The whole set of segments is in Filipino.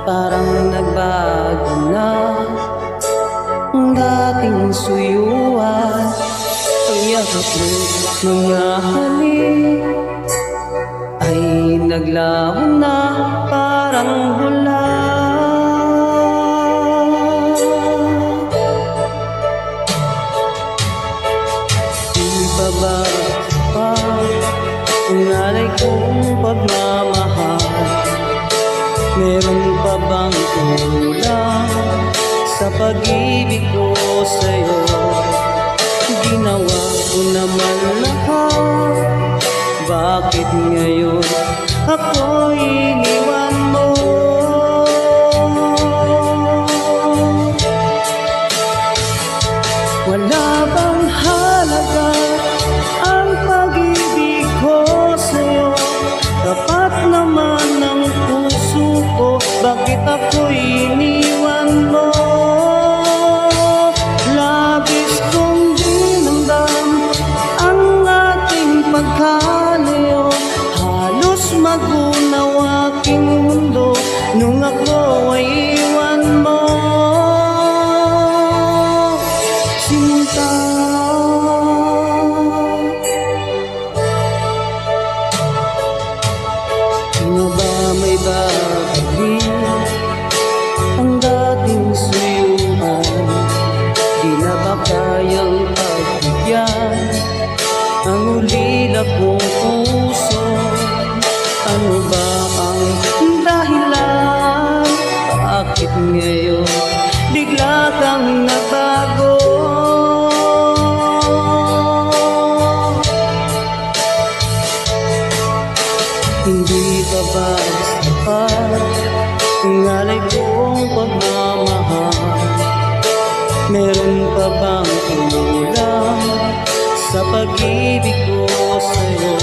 Parang nagbago na ang dating suyuan. Ang yakap mo mga halik ay naglaho na parang bula. Di ba ba pa ang alay kong pagmamahal? Meron pa bang kulang sa pag-ibig ko sa'yo? Ginawa ko naman lahat, bakit ngayon ako iniwan mo? Wala bang halaga ang pag-ibig ko sa'yo? Dapat naman ang puso ko, bakit ako iniwan mo? Labis kong dinamdam ang ating pagkalayo, halos magunaw aking mundo nung ako ay iwan mo. Sinta, sino ba may babalik ang dating suyuan? Di na ba kayang pagbigyan ang ulila kong puso? Ano ba ang dahilan? Bakit ngayon bigla kang nagbago? Hindi pa ba sapat ang alay kong pagmamahal? Meron pa bang kulang sa pag-ibig ko sa'yo?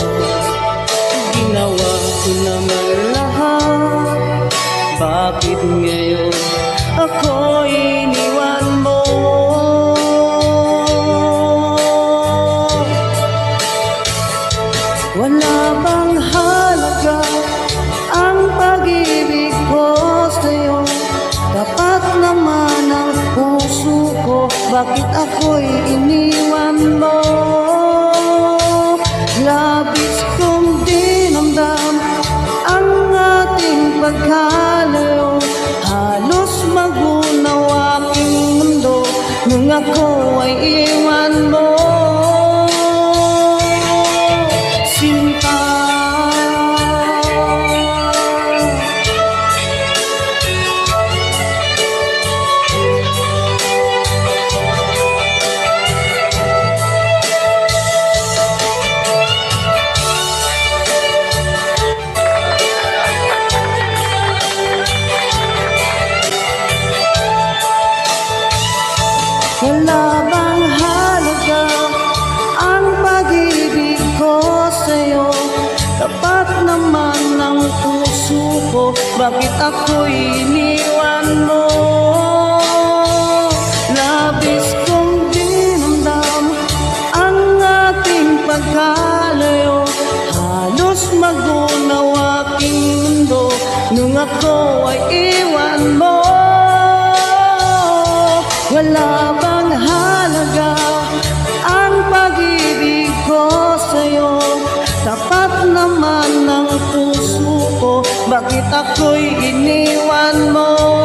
Ginawa ko naman lahat, bakit ngayon ako iniwan mo? Wala bang halaga ang pag-ibig ko sa'yo? Dapat naman ang puso ko, bakit ako'y iniwan mo? Labis kong dinamdam ang ating pagkalayo, halos magunaw aking mundo nung ako ay iwan mo. Sinta, wala bang halaga ang pag-ibig ko sa'yo? Dapat naman ang puso ko, bakit ako'y iniwan mo? Labis kong dinamdam ang ating pagkalayo, halos magunaw aking mundo nung ako ay iwan mo. Wala bang halaga ang pag-ibig ko sa'yo? Dapat naman ang puso ko, bakit ako'y iniwan mo?